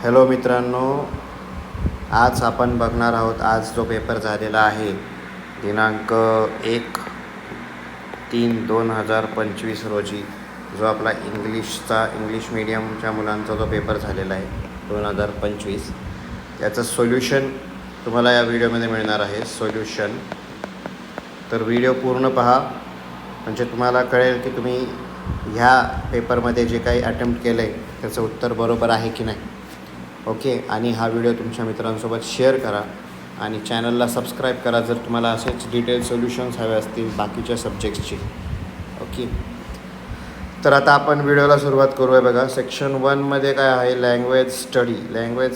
Hello मित्रांनो, आज आपण बघणार आहोत. आज जो पेपर झालेला आहे दिनांक 1/3/2025 रोजी, जो आपला इंग्लिश मीडियमच्या मुलांचा जो पेपर झालेला आहे 2025, याचं सोल्युशन तुम्हाला या व्हिडिओमध्ये मिळणार आहे. तर व्हिडिओ पूर्ण पहा, म्हणजे तुम्हाला कळेल की तुम्ही ह्या पेपरमध्ये जे काही अटेम्प्ट केलं आहे त्याचं उत्तर बरोबर आहे की नाही. ओके, आणि हा व्हिडिओ तुमच्या मित्रांसोबत शेअर करा आणि चॅनलला सबस्क्राईब करा जर तुम्हाला असेच डिटेल सोल्युशन्स हवे असतील बाकीच्या सब्जेक्ट्सची. ओके, तर आता आपण व्हिडिओला सुरुवात करूया. बघा, सेक्शन 1मध्ये काय आहे, लँग्वेज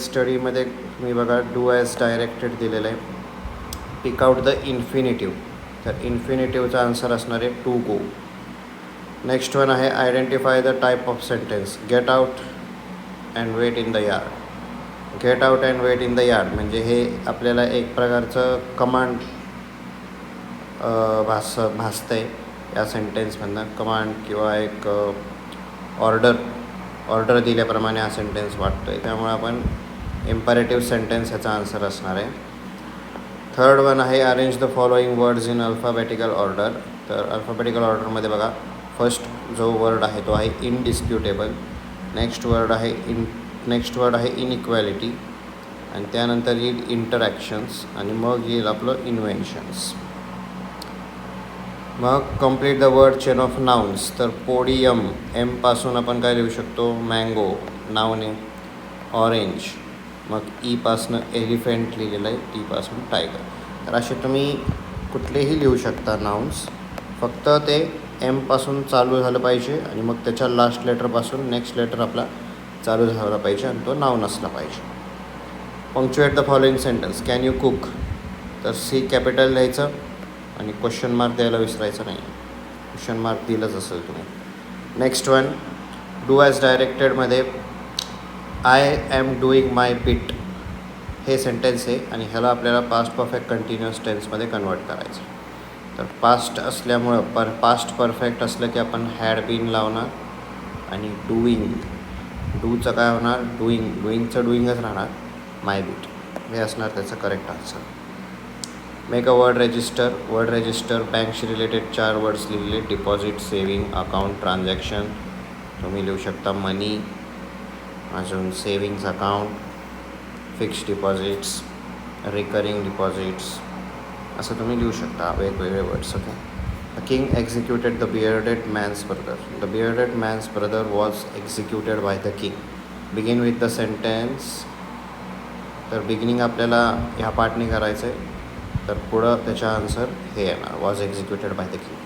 स्टडीमध्ये मी बघा डू ॲज डायरेक्टेड दिलेलं आहे. पिक आउट द इन्फिनिटिव्ह, तर इन्फिनिटिव्हचा आन्सर असणार आहे टू गो. नेक्स्ट वन आहे identify the type of sentence. Get out and wait in the yard. Get out and wait in the yard म्हणजे हे आपल्याला एक प्रकारचं कमांड भासतं आहे या सेंटेन्समधनं. कमांड किंवा एक ऑर्डर दिल्याप्रमाणे हा सेंटेन्स वाटतो आहे, त्यामुळे आपण इम्परेटिव्ह सेंटेन्स ह्याचा आन्सर असणार आहे. थर्ड वन आहे arrange the following words in alphabetical order. तर अल्फाबेटिकल ऑर्डरमध्ये बघा, फर्स्ट जो वर्ड आहे तो आहे इनडिस्प्युटेबल. नेक्स्ट वर्ड आहे इनइक्वॅलिटी, आणि त्यानंतर येईल इंटरॅक्शन्स, आणि मग येईल आपलं इन्व्हेन्शन्स. मग complete the word chain of nouns. तर पोडियम, एमपासून आपण काय लिहू शकतो, मँगो नाऊन आहे. ऑरेंज, मग ईपासनं एलिफंट लिहिलेलं आहे, टीपासून टायगर. तर असे तुम्ही कुठलेही लिहू शकता नाउन्स, फक्त ते एमपासून चालू झालं पाहिजे आणि मग त्याच्या लास्ट लेटरपासून नेक्स्ट लेटर आपला चालू झाला पाहिजे आणि तो नाऊन असला पाहिजे. Punctuate the following sentence. Can you cook, तर सी कॅपिटल लिहायचं आणि क्वेश्चन मार्क द्यायला विसरायचं नाही. क्वेश्चन मार्क दिलंच असेल तुम्ही. नेक्स्ट वन, डू ॲज डायरेक्टेडमध्ये I am doing my bit हे सेंटेन्स आहे, आणि ह्याला आपल्याला पास्ट परफेक्ट कंटिन्युअस टेन्समध्ये कन्वर्ट करायचं. तर पास्ट असल्यामुळं पास्ट परफेक्ट असलं की आपण हॅड बीन लावणार, आणि डूचं काय होणार, डुईंगचं डुईंगच राहणार. माय बीट हे असणार त्याचं correct answer. Make a word register बँकशी रिलेटेड 4 वर्ड्स लिहिलेले. Deposit, saving, account, transaction. तुम्ही लिहू शकता मनी, अजून savings account, fixed deposits, recurring deposits, असं तुम्ही लिहू शकता वेगवेगळे words. Okay. The king executed the bearded man's brother. The bearded man's brother was executed by the king. Begin with the sentence. तर बिगिनिंग आपल्याला ह्या पार्टने करायचं आहे, तर पुढं त्याचा आन्सर हे येणार, was executed by the king.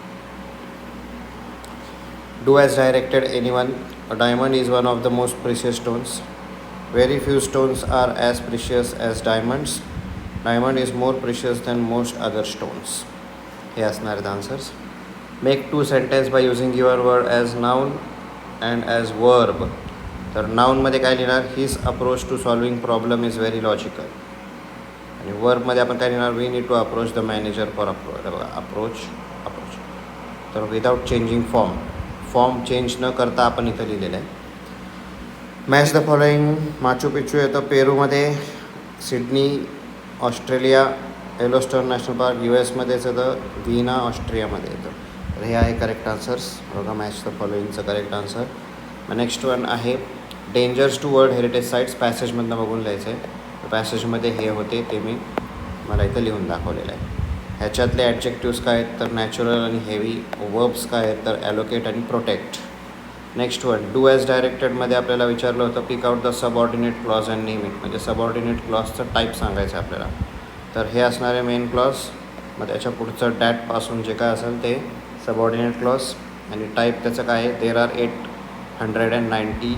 Do as directed anyone. A diamond is one of the most precious stones. Very few stones are as precious as diamonds. Diamond is more precious than most other stones. हे असणार आहेत answers. Make 2 sentence by using your word as noun and as verb. तर नाऊनमध्ये काय लिहिणार, his approach to solving problem is very logical. आणि वर्बमध्ये आपण काय लिहिणार, we need to approach the manager for approach. बघा, अप्रोच. तर विदाऊट चेंजिंग फॉर्म चेंज न करता आपण इथं लिहिलेलं आहे. Match the following. Machu Picchu येतं पेरूमध्ये, Sydney Australia, Yellowstone national park US मध्येच येतं, व्हिएना ऑस्ट्रियामध्ये येतं. तर हे आहे करेक्ट आन्सर्स. बघा, मॅच द फॉलोइंगचं करेक्ट आन्सर. नेक्स्ट वन आहे dangers to world heritage sites. पॅसेजमधनं बघून लिहायचं आहे. पॅसेजमध्ये हे होते ते मला इथं लिहून दाखवलेलं आहे. ह्याच्यातले ॲडजेक्टिव्स काय आहेत, तर नॅचरल आणि हेवी. वर्ब्स काय आहेत, तर ॲलोकेट आणि protect. Next one, do as डायरेक्टेडमध्ये आपल्याला विचारलं होतं pick out the subordinate clause and name it. म्हणजे सबऑर्डिनेट क्लॉजचं टाईप सांगायचं आपल्याला. तर हे असणार आहे मेन क्लॉज. मग त्याच्या पुढचं डॅटपासून जे काय असेल ते सबऑर्डिनेट क्लॉज, आणि टाईप त्याचं काय आहे, there are 890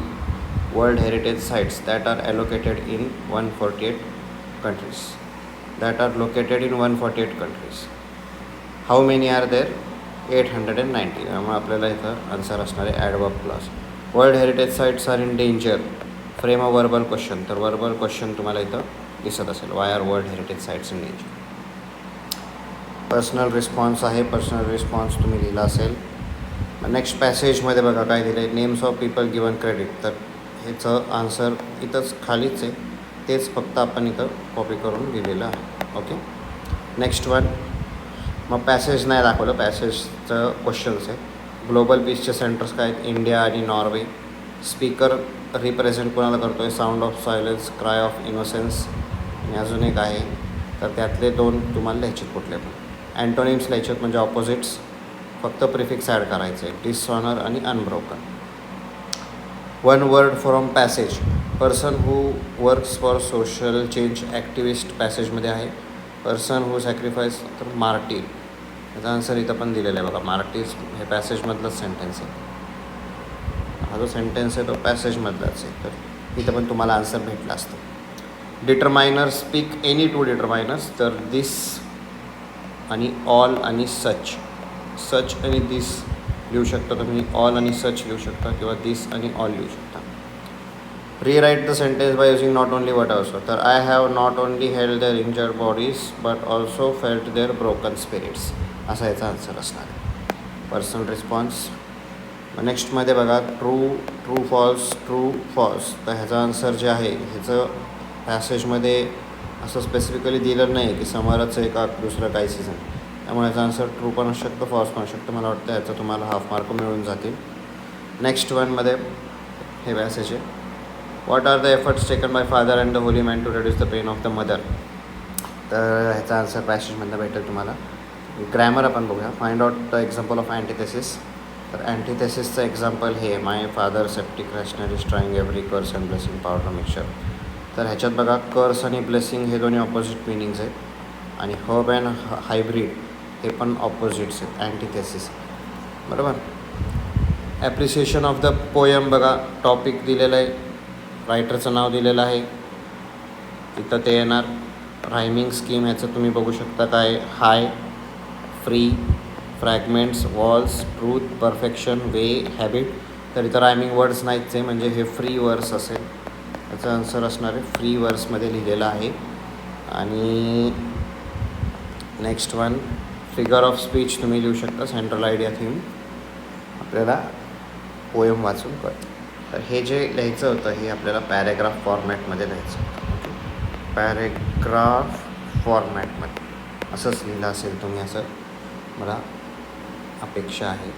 world heritage sites that are allocated in 148 countries. How many are there, 890. त्यामुळे आपल्याला इथं आन्सर असणार आहे adverb clause. World heritage sites are in danger. Frame a verbal question. तर वर्बल क्वेश्चन तुम्हाला इथं दिसत असेल, why are world heritage sites in danger. Personal response आहे, पर्सनल रिस्पॉन्स तुम्ही लिहिला असेल. नेक्स्ट पॅसेजमध्ये बघा काय दिलं आहे, names of people given credit. तर ह्याचं आन्सर इथंच खालीच आहे, तेच फक्त आपण इथं कॉपी करून लिहिलेलं आहे. Okay, next one. मग पॅसेज नाही दाखवलं, पॅसेजचं क्वेश्चन्स आहे. ग्लोबल पीसचे सेंटर्स काय आहेत? इंडिया आणि नॉर्वे. स्पीकर रिप्रेझेंट कोणाला करतो आहे? Sound of silence, cry of innocence आणि अजून एक आहे, तर त्यातले 2 तुम्हाला लिहायचे कुठले पण. अँटोनिम्स लिहायचे म्हणजे ऑपोजिट्स, फक्त प्रिफिक्स ॲड करायचे, डिसऑनर आणि unbroken. 1 word from passage. Person who works for social change activist पॅसेजमध्ये आहे. पर्सन हू सॅक्रिफाईस, तर मार्टीर. याचा आन्सर इथं पण दिलेला आहे बघा, मार्टीर्स हे पॅसेजमधलंच सेंटेन्स आहे. हा जो सेंटेन्स आहे तो पॅसेजमधलाच आहे, तर इथं पण तुम्हाला आन्सर भेटला असतं. डिटरमायनर. स्पीक एनी 2 डिटरमायनर्स, तर दिस आणि ऑल आणि सच. सच आणि दिस लिहू शकता तुम्ही, ऑल आणि सच लिहू शकता, किंवा दिस आणि ऑल लिहू शकता. Rewrite the sentence by using not only but also. तर I have not only held their injured bodies but also felt their broken spirits, असा याचा आन्सर असणार आहे. Personal response. नेक्स्टमध्ये बघा, ट्रू फॉल्स, ट्रू फॉल्स. तर ह्याचा आन्सर जे आहे, ह्याचं पॅसेजमध्ये असं स्पेसिफिकली दिलं नाही की समोरच आहे का दुसरं काही सीझन, त्यामुळे ह्याचा आन्सर ट्रू पण असू शकतो, फॉल्स पण असू शकतो. मला वाटतं ह्याचं तुम्हाला हाफ मार्क मिळून जातील. नेक्स्ट वनमध्ये हे पॅसेज आहे. What are the efforts taken by father and the holy man to reduce the pain of the mother. तर ह्याचा आन्सर पॅसेजमधनं भेटेल तुम्हाला. ग्रॅमर आपण बघूया. Find out the example of antithesis. तर अँटिथेसिसचं एक्झाम्पल हे, my father septic rational is trying every curse and blessing powder mixture. तर ह्याच्यात बघा, कर्स आणि ब्लेसिंग हे दोन्ही ऑपोजिट मिनिंग्स आहेत, आणि हब अँड हायब्रिड हे पण ऑपोजिट्स आहेत, अँटिथेसिस. बरोबर. Appreciation of the poem. बघा, टॉपिक दिलेलं आहे, रायटरचं नाव दिलेलं आहे, इथं ते येणार. रायमिंग स्कीम ह्याचं तुम्ही बघू शकता काय, high, free, fragments, walls, truth, perfection, way, habit. तर इथं रायमिंग वर्ड्स नाहीच आहे, म्हणजे हे फ्री वर्स असेल. याचा आन्सर असणार आहे फ्री वर्समध्ये लिहिलेलं आहे. आणि next one, figure of speech तुम्ही लिहू शकता, सेंट्रल आयडिया थीम आपल्याला पोयम वाचून कळतं. तर हे जे लिहायचं होतं हे आपल्याला पॅरेग्राफ फॉर्मॅटमध्ये लिहायचं होतं. ओके, पॅरेग्राफ फॉर्मॅटमध्ये असंच लिहिलं असेल तुम्ही, असं मला अपेक्षा आहे.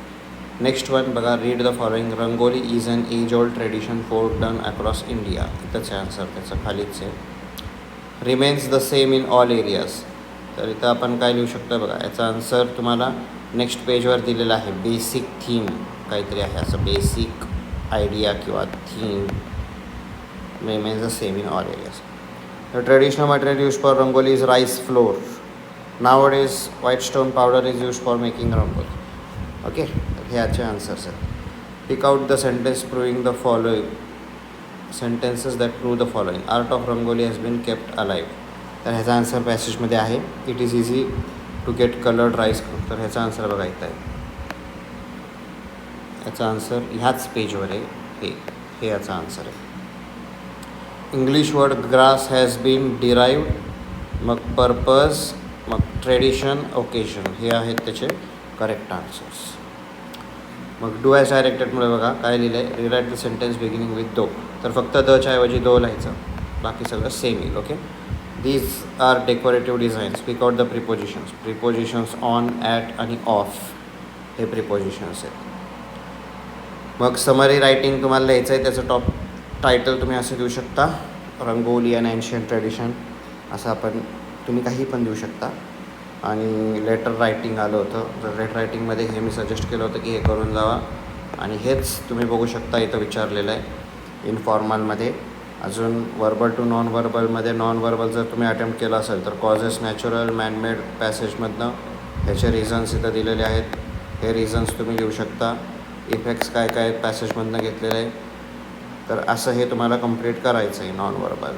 नेक्स्ट वन बघा, read the following. Rangoli is an age old tradition for done across India. इथंच आहे आन्सर, त्याचं खालीच आहे. Remains the same in all areas. तर इथं आपण काय लिहू शकतो बघा, याचा आन्सर तुम्हाला नेक्स्ट पेजवर दिलेला आहे. बेसिक थीम काहीतरी आहे असं, बेसिक आयडिया किंवा theme remains the same in all areas. The traditional material use for rangoli is rice flour. Nowadays white stone powder is used for making rangoli. Okay, हे याचे आन्सर्स आहेत. Pick out the sentence proving the following. Sentences that prove the following. Art of rangoli has been kept alive. तर ह्याचा answer पॅसेजमध्ये आहे. It is easy to get coloured rice. तर ह्याचा answer बघा इथं आहे. याचा आन्सर ह्याच पेजवर आहे, हे याचा आन्सर आहे. English word grass has been derived. मग पर्पज, मग ट्रेडिशन, ओकेजन हे आहेत त्याचे करेक्ट आन्सर्स. मग डू ॲज डायरेक्टेडमुळे बघा काय लिहिलं आहे. Rewrite the sentence beginning with though. तर फक्त दच्या ऐवजी दो लिहायचं, बाकी सगळं सेम येईल. Okay, these are decorative design. Speak out the prepositions. Prepositions on, at आणि ऑफ हे प्रिपोजिशन्स आहेत. मग समरी रायटिंग तुम्हाला लिहायचं आहे, त्याचं टॉप टायटल तुम्ही असं देऊ शकता, रंगोली अँड एन्शियंट ट्रेडिशन, असं आपण तुम्ही काही पण देऊ शकता. आणि लेटर रायटिंग आलं होतं, तर लेटर रायटिंगमध्ये हे मी सजेस्ट केलं होतं की हे करून जावा, आणि हेच तुम्ही बघू शकता इथं विचारलेलं आहे इनफॉर्मलमध्ये. अजून वर्बल टू नॉन वर्बलमध्ये, नॉन वर्बल जर तुम्ही अटेम्प्ट केला असेल तर कॉजेस नॅचरल, मॅनमेड पॅसेजमधनं ह्याचे रिझन्स इथं दिलेले आहेत. हे रिझन्स तुम्ही लिहू शकता. इफेक्ट्स काय काय पॅसेजमधनं घेतलेले आहे. तर असं हे तुम्हाला कंप्लीट करायचं आहे नॉन वर्बल.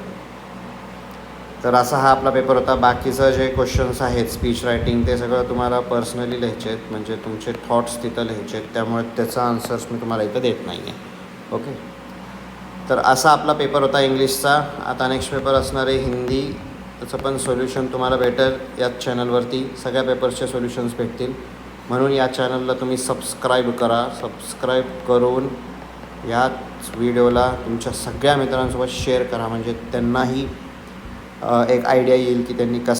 तर असा हा आपला पेपर होता. बाकीचं जे क्वेश्चन्स आहेत स्पीच रायटिंग ते सगळं तुम्हाला पर्सनली लिहायचे आहेत, म्हणजे तुमचे थॉट्स तिथं लिहायचे आहेत, त्यामुळे त्याचा आन्सर्स मी तुम्हाला इथं देत नाही आहे. ओके, तर असा आपला पेपर होता इंग्लिशचा. आता नेक्स्ट पेपर असणार आहे हिंदी. त्याचं पण सोल्युशन तुम्हाला भेटेल याच चॅनलवरती. सगळ्या पेपर्सचे सोल्युशन्स भेटतील, म्हणून या चॅनलला तुम्ही सबस्क्राईब करा. सबस्क्राईब करून या व्हिडिओला तुमच्या सगळ्या मित्रांसोबत शेअर करा, म्हणजे त्यांनाही एक आयडिया येईल की त्यांनी कसं